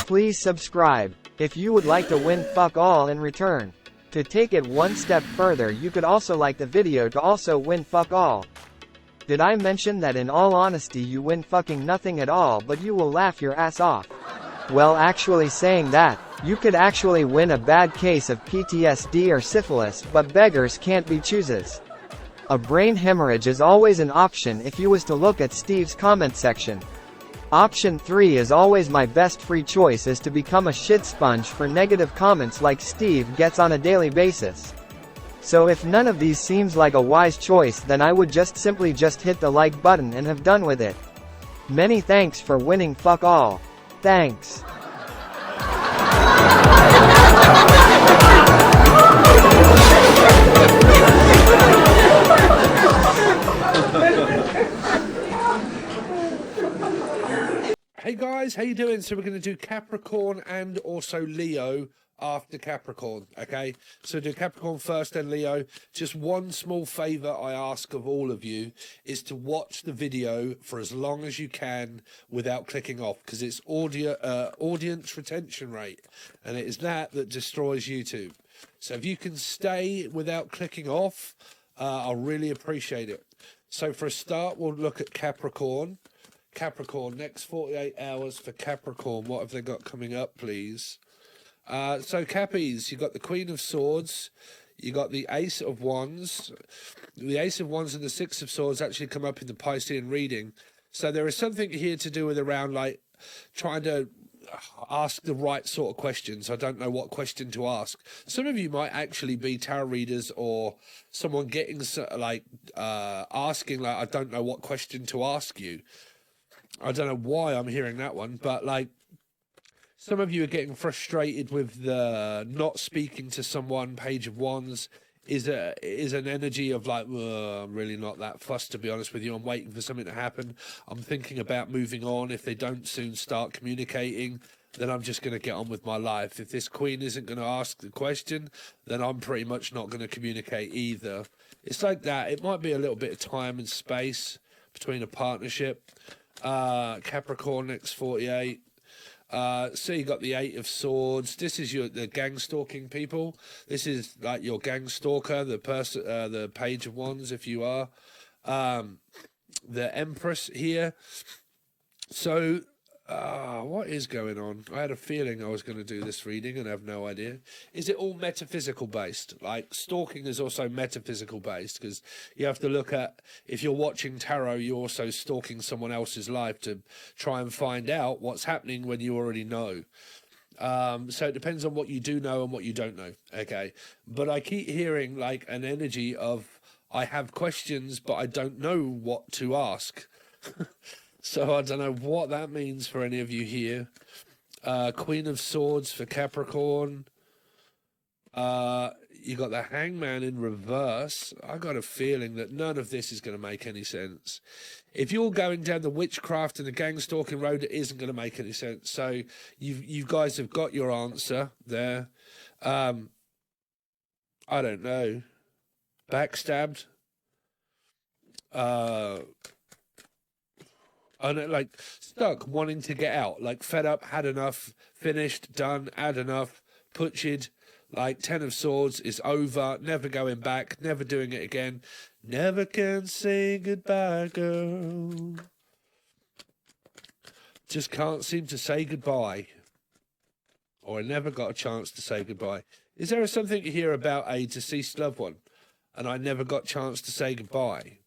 Please subscribe, if you would like to win fuck all in return. To take it one step further, you could also like the video to also win fuck all. Did I mention that in all honesty you win fucking nothing at all, but you will laugh your ass off? Well, actually saying that, you could actually win a bad case of PTSD or syphilis, but beggars can't be choosers. A brain hemorrhage is always an option if you was to look at Steve's comment section. Option 3 is always my best free choice, is to become a shit sponge for negative comments like Steve gets on a daily basis. So if none of these seems like a wise choice, then I would just simply hit the like button and have done with it. Many thanks for winning fuck all. Thanks. Hey guys, how you doing? So we're going to do Capricorn and also Leo after Capricorn, okay? So do Capricorn first, then Leo. Just one small favor I ask of all of you is to watch the video for as long as you can without clicking off, because it's audience retention rate, and it is that destroys YouTube. So if you can stay without clicking off, I'll really appreciate it. So for a start, we'll look at Capricorn. Capricorn, next 48 hours for Capricorn. What have they got coming up, please? So Cappies, you got the Queen of Swords, you got the Ace of Wands. The Ace of Wands and the Six of Swords actually come up in the Piscean reading. So there is something here to do with around like trying to ask the right sort of questions. I don't know what question to ask. Some of you might actually be tarot readers, or someone getting like asking like, I don't know what question to ask you. I don't know why I'm hearing that one, but like some of you are getting frustrated with the not speaking to someone. Page of Wands is an energy of like, I'm really not that fussed, to be honest with you. I'm waiting for something to happen. I'm thinking about moving on. If they don't soon start communicating, then I'm just going to get on with my life. If this Queen isn't going to ask the question, then I'm pretty much not going to communicate either. It's like that. It might be a little bit of time and space between a partnership. Capricorn, next 48. So you got the Eight of Swords. This is the gang stalking people. This is like your gang stalker, the person, the Page of Wands, if you are. The Empress here. So what is going on? I had a feeling I was going to do this reading and have no idea. Is it all metaphysical based? Like stalking is also metaphysical based, because you have to look at, if you're watching tarot, you're also stalking someone else's life to try and find out what's happening when you already know. So it depends on what you do know and what you don't know. Okay. But I keep hearing like an energy of, I have questions, but I don't know what to ask. So I don't know what that means for any of you here. Queen of Swords for Capricorn. You got the Hangman in reverse. I got a feeling that none of this is going to make any sense. If you're going down the witchcraft and the gang stalking road, it isn't going to make any sense. So you guys have got your answer there. I don't know. Backstabbed. And like stuck, wanting to get out, like fed up, had enough, finished, done, had enough, butchered. Like 10 of Swords is over, never going back, never doing it again. Never can say goodbye, girl. Just can't seem to say goodbye. Or I never got a chance to say goodbye. Is there something here about a deceased loved one and I never got a chance to say goodbye?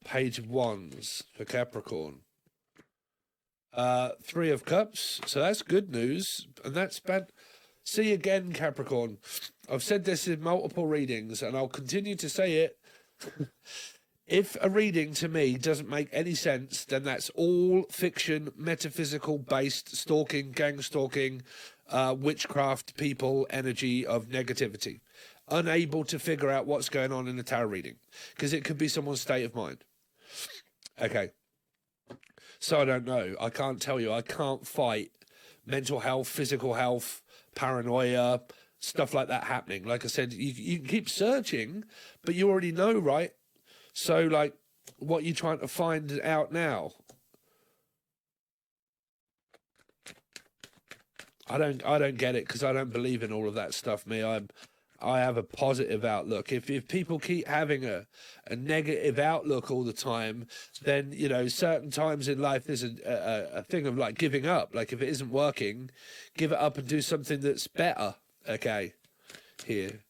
Page of Wands for Capricorn. Three of Cups, so that's good news, and that's bad. See again, Capricorn, I've said this in multiple readings and I'll continue to say it. If a reading to me doesn't make any sense, then that's all fiction, metaphysical based stalking, gang stalking, witchcraft people energy of negativity. Unable to figure out what's going on in the tarot reading, because it could be someone's state of mind. Okay. So I don't know. I can't tell you. I can't fight mental health, physical health, paranoia, stuff like that happening. Like I said, you can keep searching, but you already know, right? So, like, what are you trying to find out now? I don't get it, because I don't believe in all of that stuff. I have a positive outlook. If people keep having a negative outlook all the time, then, you know, certain times in life there's a thing of like giving up. Like if it isn't working, give it up and do something that's better. Okay, here.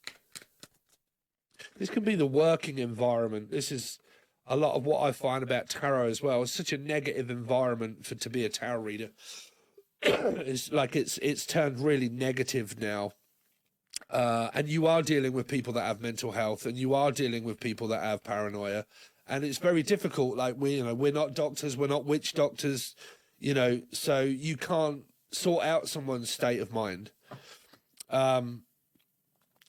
This can be the working environment. This is a lot of what I find about tarot as well. It's such a negative environment to be a tarot reader. It's like it's turned really negative now. And you are dealing with people that have mental health, and you are dealing with people that have paranoia, and it's very difficult. Like we're not doctors, we're not witch doctors, you know, so you can't sort out someone's state of mind.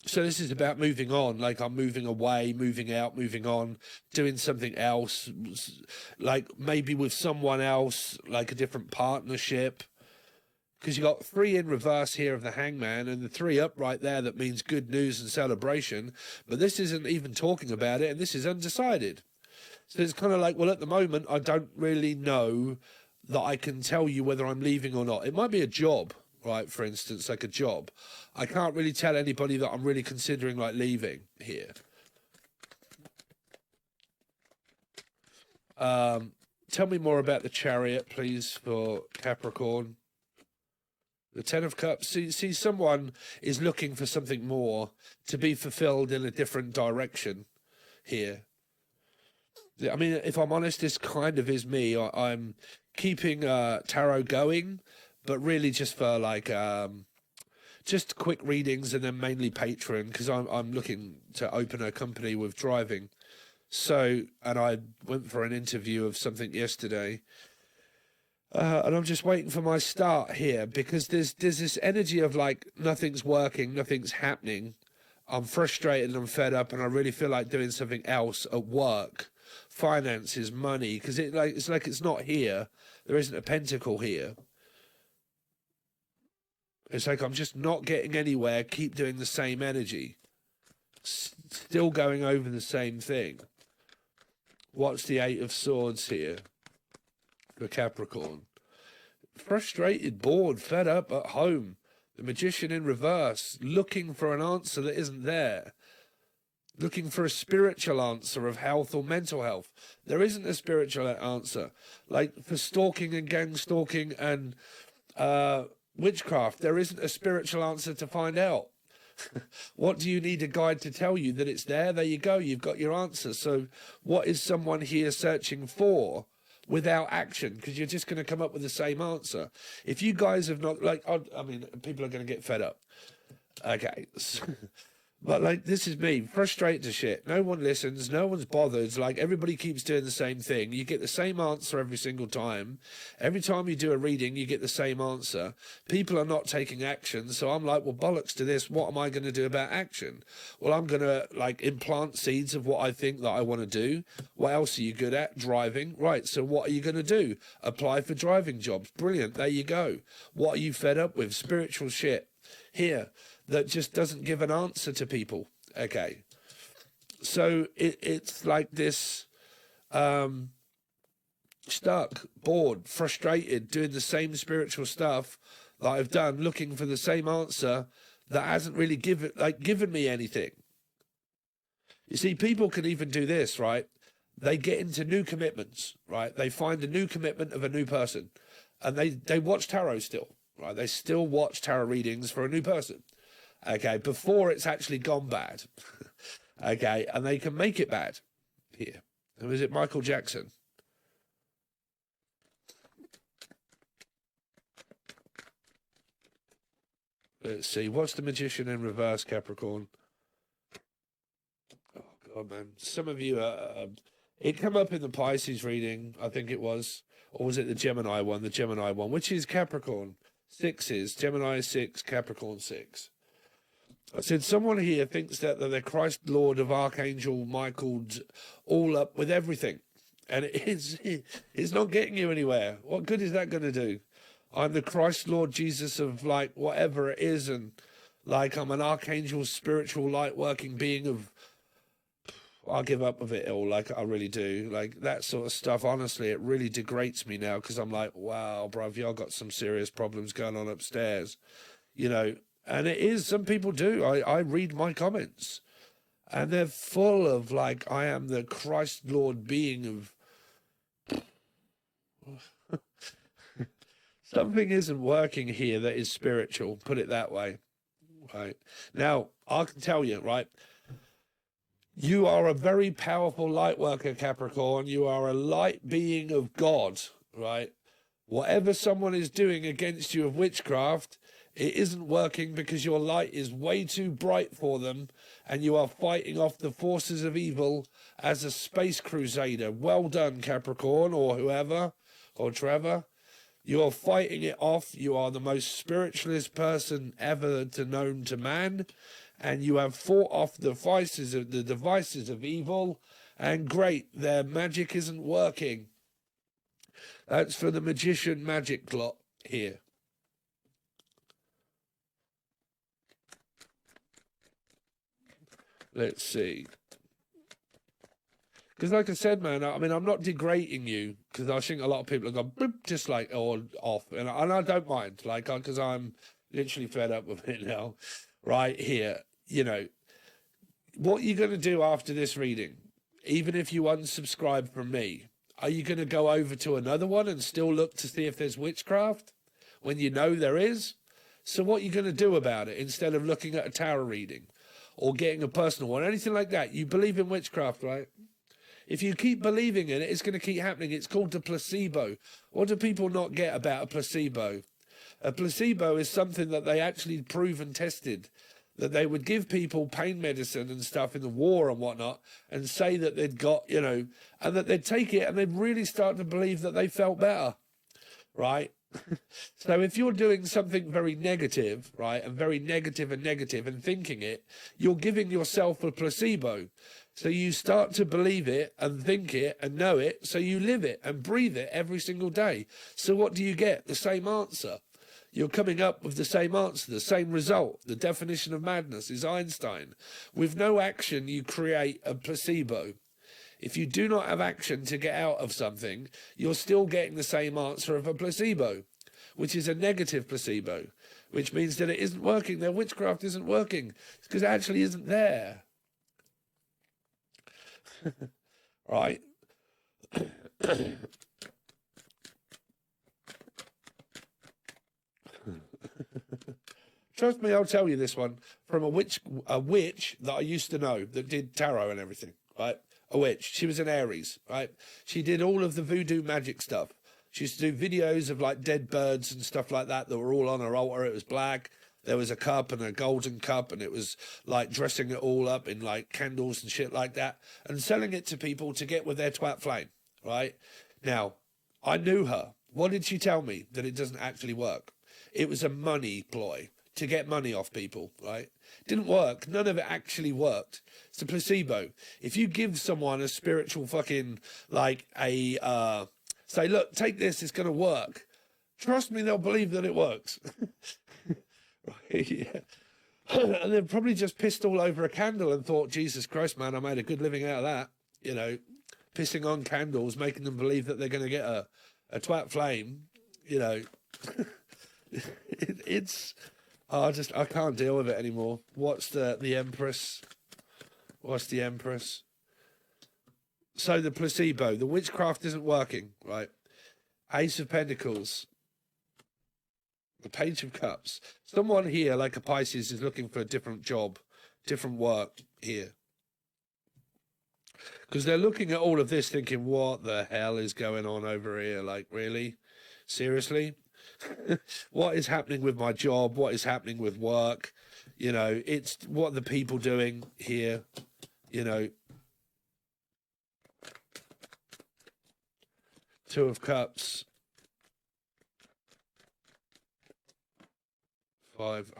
So this is about moving on. Like I'm moving away, moving out, moving on, doing something else, like maybe with someone else, like a different partnership. Because you got 3 in reverse here of the Hangman, and the 3 upright there, that means good news and celebration. But this isn't even talking about it, and this is undecided. So it's kind of like, well, at the moment, I don't really know that I can tell you whether I'm leaving or not. It might be a job, right? For instance, like a job. I can't really tell anybody that I'm really considering like leaving here. Tell me more about the Chariot, please, for Capricorn. The 10 of Cups, see, someone is looking for something more to be fulfilled in a different direction here. I mean, if I'm honest, this kind of is me. I'm keeping tarot going, but really just for like, just quick readings and then mainly Patreon, because I'm looking to open a company with driving. So, and I went for an interview of something yesterday. And I'm just waiting for my start here, because there's this energy of like nothing's working, nothing's happening. I'm frustrated and I'm fed up, and I really feel like doing something else at work, finances, money, because it's like it's not here. There isn't a pentacle here. It's like I'm just not getting anywhere. Keep doing the same energy, still going over the same thing. What's the 8 of Swords here? For Capricorn. Frustrated, bored, fed up, at home. The Magician in reverse, looking for an answer that isn't there. Looking for a spiritual answer of health or mental health. There isn't a spiritual answer. Like for stalking and gang stalking and witchcraft, there isn't a spiritual answer to find out. What do you need a guide to tell you that it's there? There you go, you've got your answer. So what is someone here searching for without action? Because you're just going to come up with the same answer. If you guys have not, like, I mean, people are going to get fed up. Okay. But like, this is me, frustrated to shit. No one listens, no one's bothered. Like, everybody keeps doing the same thing. You get the same answer every single time. Every time you do a reading, you get the same answer. People are not taking action. So I'm like, well, bollocks to this. What am I going to do about action? Well, I'm going to like implant seeds of what I think that I want to do. What else are you good at? Driving. Right. So what are you going to do? Apply for driving jobs. Brilliant. There you go. What are you fed up with? Spiritual shit. Here. That just doesn't give an answer to people. Okay. So it's like this stuck, bored, frustrated, doing the same spiritual stuff that I've done, looking for the same answer that hasn't really given me anything. You see, people can even do this, right? They get into new commitments, right? They find a new commitment of a new person, and they watch tarot still, right? They still watch tarot readings for a new person. Okay, before it's actually gone bad. Okay, and they can make it bad. Here. And is it Michael Jackson? Let's see. What's the Magician in reverse, Capricorn? Oh, God, man. Some of you, it came up in the Pisces reading, I think it was. Or was it the Gemini one? The Gemini one, which is Capricorn. 6s. Gemini 6, Capricorn 6. I said, someone here thinks that they're Christ Lord of Archangel Michael, all up with everything. And it's not getting you anywhere. What good is that going to do? I'm the Christ Lord Jesus of, like, whatever it is. And, like, I'm an archangel, spiritual, light-working being of... I'll give up with it all, like, I really do. Like, that sort of stuff, honestly, it really degrades me now, because I'm like, wow, bruv, y'all got some serious problems going on upstairs. you know, and it is, some people do. I read my comments and they're full of like, I am the Christ Lord being of... Something isn't working here that is spiritual, put it that way, right? Now, I can tell you, right, you are a very powerful light worker, Capricorn. You are a light being of God, right? Whatever someone is doing against you of witchcraft, it isn't working because your light is way too bright for them, and you are fighting off the forces of evil as a space crusader. Well done, Capricorn, or whoever, or Trevor. You are fighting it off. You are the most spiritualist person ever known to man, and you have fought off the devices of evil. And great, their magic isn't working. That's for the magician magic lot here. Let's see. Because like I said, man, I mean, I'm not degrading you, because I think a lot of people have gone boop, just like, or off. And I don't mind, like, because I'm literally fed up with it now. Right here, you know, what you're going to do after this reading, even if you unsubscribe from me, are you going to go over to another one and still look to see if there's witchcraft when you know there is? So what are you going to do about it instead of looking at a tarot reading or getting a personal one, anything like that? You believe in witchcraft, right? If you keep believing in it, it's going to keep happening. It's called the placebo. What do people not get about a placebo? A placebo is something that they actually prove and tested, that they would give people pain medicine and stuff in the war and whatnot and say that they'd got, you know, and that they'd take it and they'd really start to believe that they felt better, right? So if you're doing something very negative, right, and very negative and thinking it, you're giving yourself a placebo. So you start to believe it and think it and know it, so you live it and breathe it every single day. So what do you get? The same answer. You're coming up with the same answer, the same result. The definition of madness is Einstein. With no action, you create a placebo. If you do not have action to get out of something, you're still getting the same answer of a placebo, which is a negative placebo, which means that it isn't working. Their witchcraft isn't working because it actually isn't there. Right? Trust me, I'll tell you this one from a witch that I used to know that did tarot and everything, right? A witch. She was an Aries, right? She did all of the voodoo magic stuff. She used to do videos of like dead birds and stuff like that were all on her altar. It was black. There was a cup and a golden cup, and it was like dressing it all up in like candles and shit like that and selling it to people to get with their twat flame, right? Now, I knew her. What did she tell me? That it doesn't actually work. It was a money ploy to get money off people, right? Didn't work. None of it actually worked. It's a placebo. If you give someone a spiritual fucking, like a, say, look, take this, it's going to work. Trust me, they'll believe that it works. Right, yeah. And they're probably just pissed all over a candle and thought, Jesus Christ, man, I made a good living out of that. You know, pissing on candles, making them believe that they're going to get a twat flame, you know. I can't deal with it anymore. What's the Empress? What's the Empress? So the placebo, the witchcraft isn't working, right? Ace of Pentacles. The Page of Cups. Someone here, like a Pisces, is looking for a different job, different work here. Because they're looking at all of this thinking, what the hell is going on over here? Like, really? Seriously? What is happening with my job? What is happening with work? You know, it's what are the people doing here? You know. Two of Cups. Five.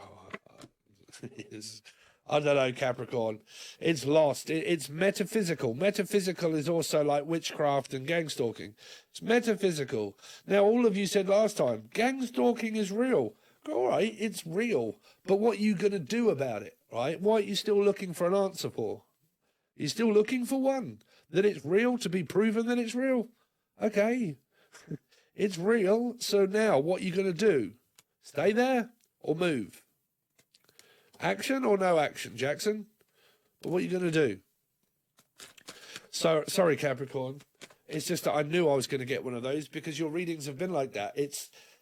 I don't know, Capricorn. It's lost. It's metaphysical. Metaphysical is also like witchcraft and gang stalking. It's metaphysical. Now, all of you said last time, gang stalking is real. All right, it's real. But what are you going to do about it, right? What are you still looking for an answer for? You're still looking for one. That it's real, to be proven that it's real. Okay. It's real. So now, what are you going to do? Stay there or move? Action or no action, Jackson? But what are you going to do? So, sorry, Capricorn. It's just that I knew I was going to get one of those because your readings have been like that.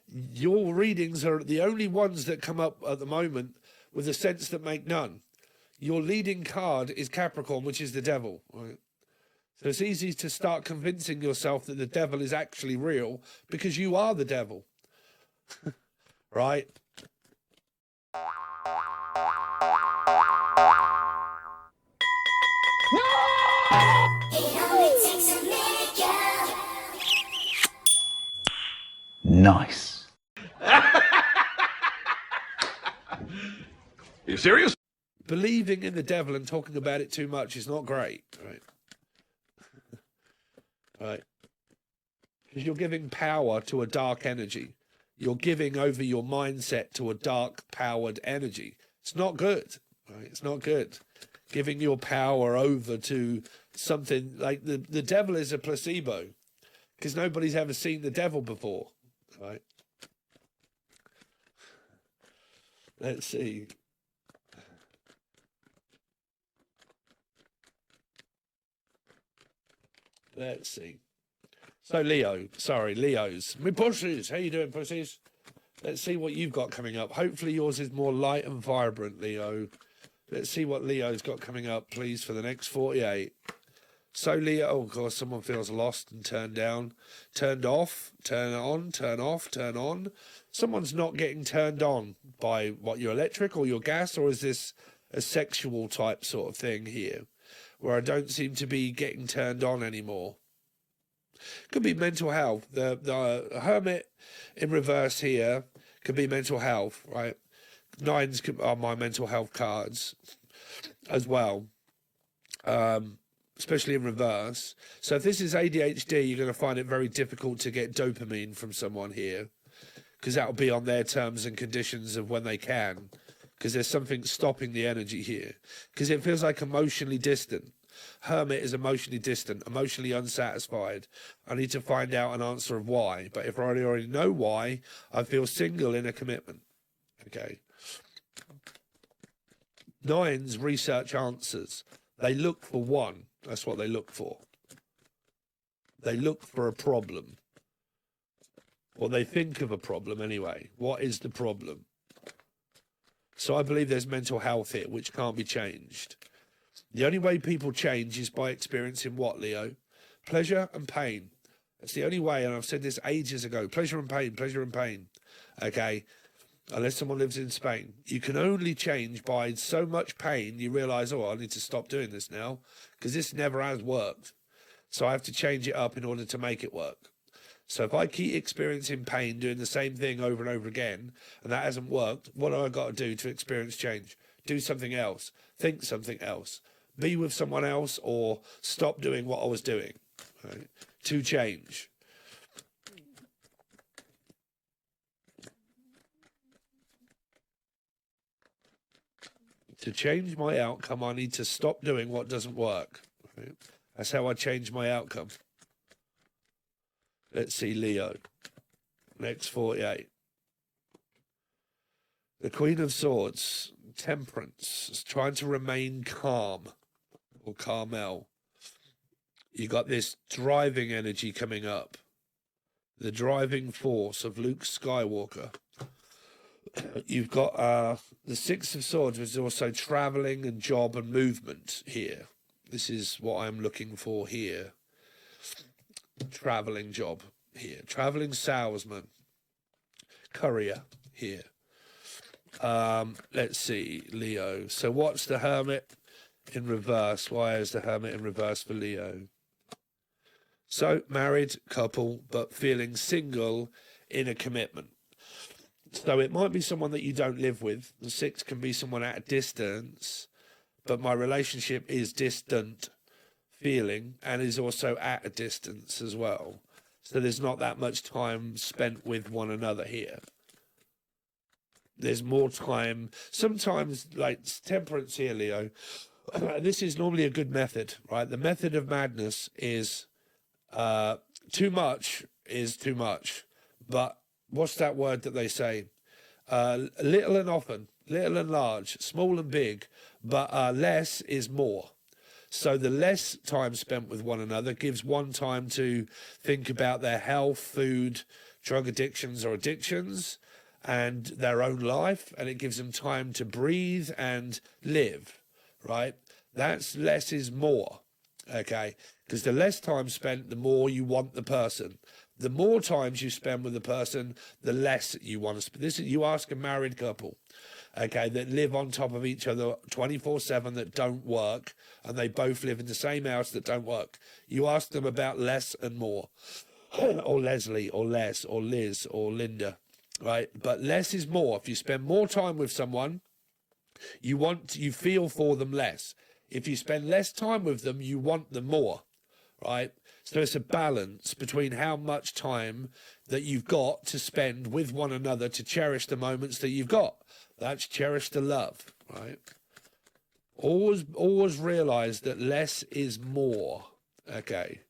Your readings are the only ones that come up at the moment with a sense that make none. Your leading card is Capricorn, which is the devil. Right? So it's easy to start convincing yourself that the devil is actually real because you are the devil. Right? Nice. You serious? Believing in the devil and talking about it too much is not great, right? Right. Because you're giving power to a dark energy. You're giving over your mindset to a dark powered energy. It's not good, right? It's not good. Giving your power over to something like the devil is a placebo because nobody's ever seen the devil before, right? Let's see. Let's see. So Leos. Me pussies. How you doing, pussies? Let's see what you've got coming up. Hopefully yours is more light and vibrant, Leo. Let's see what Leo's got coming up, please, for the next 48. So Leo, oh, of course, someone feels lost and turned down, turned off, turn on, turn off, turn on. Someone's not getting turned on by what, your electric or your gas, or is this a sexual type sort of thing here, where I don't seem to be getting turned on anymore? Could be mental health. The Hermit in reverse here could be mental health, right? Nines are my mental health cards as well, especially in reverse. So if this is ADHD, you're going to find it very difficult to get dopamine from someone here, because that will be on their terms and conditions of when they can, because there's something stopping the energy here, because it feels like emotionally distant. Hermit is emotionally distant, emotionally unsatisfied. I need to find out an answer of why. But if I already know why, I feel single in a commitment. Okay. Nines research answers. They look for one. That's what they look for. They look for a problem. Or they think of a problem anyway. What is the problem? So I believe there's mental health here, which can't be changed. The only way people change is by experiencing what, Leo? Pleasure and pain. That's the only way, and I've said this ages ago. Pleasure and pain, pleasure and pain. Okay? Unless someone lives in Spain. You can only change by so much pain you realise, oh, I need to stop doing this now, because this never has worked. So I have to change it up in order to make it work. So if I keep experiencing pain, doing the same thing over and over again, and that hasn't worked, what do I got to do to experience change? Do something else. Think something else. Be with someone else, or stop doing what I was doing, right, to change. To change my outcome, I need to stop doing what doesn't work. Right? That's how I change my outcome. Let's see, Leo. Next 48. The Queen of Swords, Temperance, is trying to remain calm, or Carmel. You got this driving energy coming up. The driving force of Luke Skywalker. You've got the Six of Swords, which is also traveling and job and movement here. This is what I'm looking for here. Traveling job here. Traveling salesman. Courier here. Let's see, Leo. So what's the Hermit in reverse? Why is the Hermit in reverse for Leo? So, married couple, but feeling single in a commitment. So it might be someone that you don't live with. The Six can be someone at a distance, but my relationship is distant feeling and is also at a distance as well. So there's not that much time spent with one another here. There's more time. Sometimes, like Temperance here, Leo, this is normally a good method, right? The method of madness is too much is too much. But what's that word that they say? Little and often little and large, small and big, but less is more. So the less time spent with one another gives one time to think about their health, food, drug addictions or addictions, and their own life, and it gives them time to breathe and live, right? That's less is more, okay? Because the less time spent, the more you want the person. The more times you spend with the person, the less you want to spend. This is, you ask a married couple, okay, that live on top of each other 24/7, that don't work, and they both live in the same house that don't work. You ask them about less and more, or Leslie, or Les, or Liz, or Linda, right? But less is more. If you spend more time with someone, you feel for them less. If you spend less time with them, you want them more, right? So it's a balance between how much time that you've got to spend with one another to cherish the moments that you've got. That's cherish the love, right? Always realize that less is more, okay?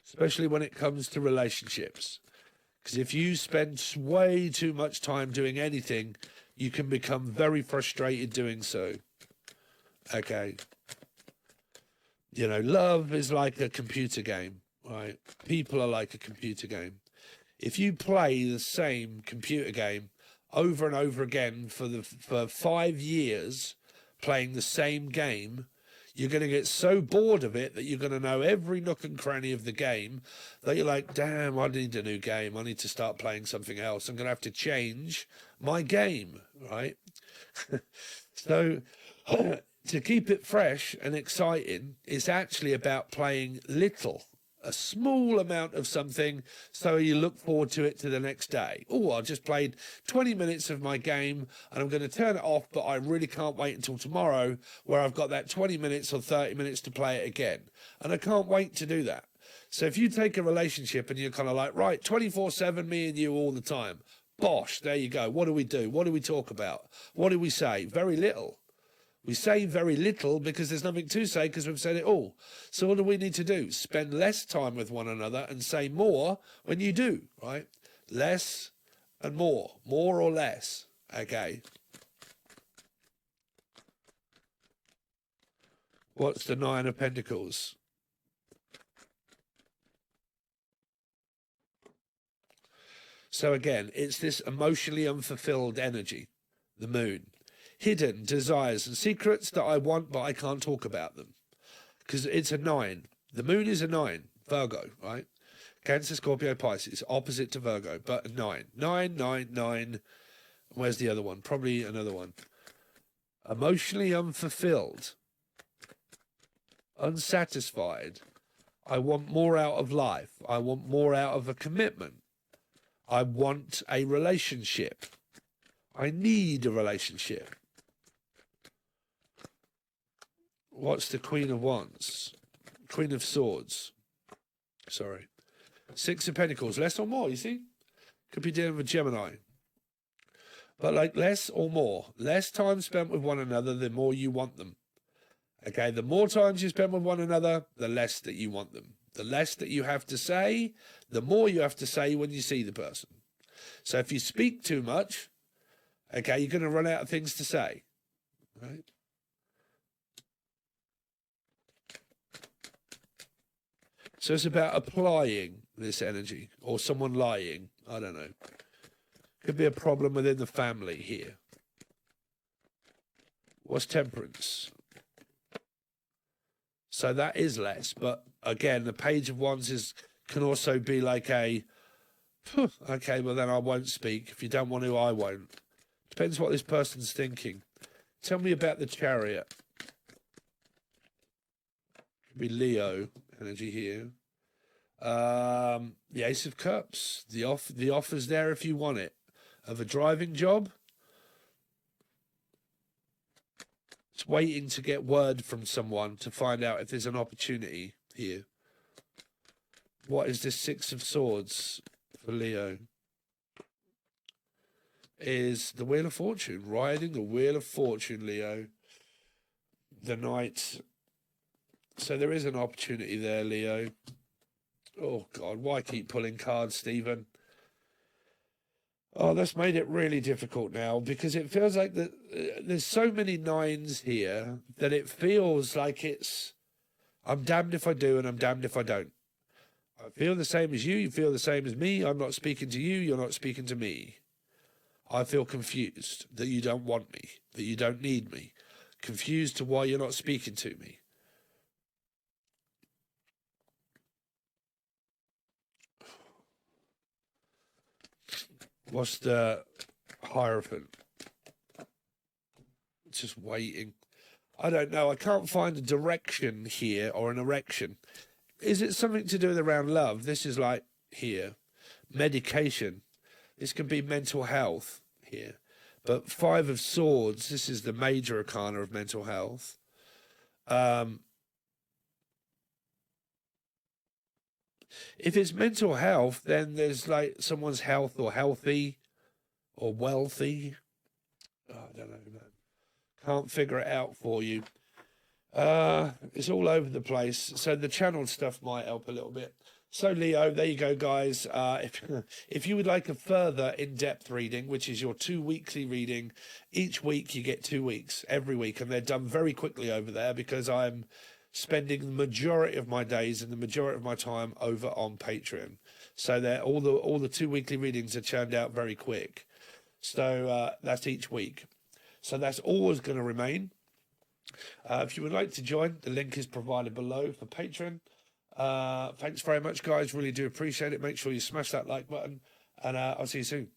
Especially when it comes to relationships. Because if you spend way too much time doing anything, you can become very frustrated doing so, okay? You know, love is like a computer game, right? People are like a computer game. If you play the same computer game over and over again for 5 years, playing the same game, you're going to get so bored of it that you're going to know every nook and cranny of the game that you're like, damn, I need a new game. I need to start playing something else. I'm going to have to change my game, right? So to keep it fresh and exciting, it's actually about playing a small amount of something, so you look forward to it to the next day. Oh, I just played 20 minutes of my game and I'm going to turn it off, but I really can't wait until tomorrow where I've got that 20 minutes or 30 minutes to play it again. And I can't wait to do that. So if you take a relationship and you're kind of like, right, 24/7, me and you all the time. Bosh, there you go. What do we do? What do we talk about? What do we say? Very little. We say very little because there's nothing to say because we've said it all. So what do we need to do? Spend less time with one another and say more when you do, right? Less and more or less, okay? What's the Nine of Pentacles? So again, it's this emotionally unfulfilled energy, the moon. Hidden desires and secrets that I want, but I can't talk about them. Because it's a 9. The moon is a 9, Virgo, right? Cancer, Scorpio, Pisces, opposite to Virgo, but a 9. 9, 9, 9. Where's the other one? Probably another one. Emotionally unfulfilled. Unsatisfied. I want more out of life. I want more out of a commitment. I want a relationship. I need a relationship. What's the Queen of Wands? Queen of Swords. Sorry. Six of Pentacles. Less or more, you see? Could be dealing with Gemini. But like less or more. Less time spent with one another, the more you want them. Okay, the more times you spend with one another, the less that you want them. The less that you have to say, the more you have to say when you see the person. So if you speak too much, okay, you're going to run out of things to say, right? So it's about applying this energy, or someone lying. I don't know. Could be a problem within the family here. What's Temperance? So that is less, but again, the Page of Wands can also be like a, okay, well then I won't speak. If you don't want to, I won't. Depends what this person's thinking. Tell me about the Chariot. Could be Leo energy here. The Ace of Cups. The offer's there if you want it. Of a driving job. It's waiting to get word from someone to find out if there's an opportunity here. What is this Six of Swords for Leo? Is the Wheel of Fortune. Riding the Wheel of Fortune, Leo. The Knight. So there is an opportunity there, Leo. Oh, God, why keep pulling cards, Stephen? Oh, that's made it really difficult now because it feels like that there's so many nines here that it feels like it's I'm damned if I do and I'm damned if I don't. I feel the same as you feel the same as me. I'm not speaking to you, you're not speaking to me. I feel confused that you don't want me, that you don't need me. Confused to why you're not speaking to me. What's the Hierophant? Just waiting. I don't know. I can't find a direction here or an erection. Is it something to do with around love? This is like here. Medication. This can be mental health here. But Five of Swords, this is the major arcana of mental health. If it's mental health, then there's like someone's health or healthy or wealthy. Oh, I don't know, man. Can't figure it out for you. It's all over the place. So the channeled stuff might help a little bit. So Leo, there you go, guys. If you would like a further in-depth reading, which is your 2 weekly reading, each week you get 2 weeks, every week, and they're done very quickly over there because I'm spending the majority of my days and the majority of my time over on Patreon. So they're all the 2 weekly readings are churned out very quick. So that's each week. So that's always going to remain. If you would like to join, the link is provided below for Patreon. Thanks very much, guys. Really do appreciate it. Make sure you smash that like button, and I'll see you soon.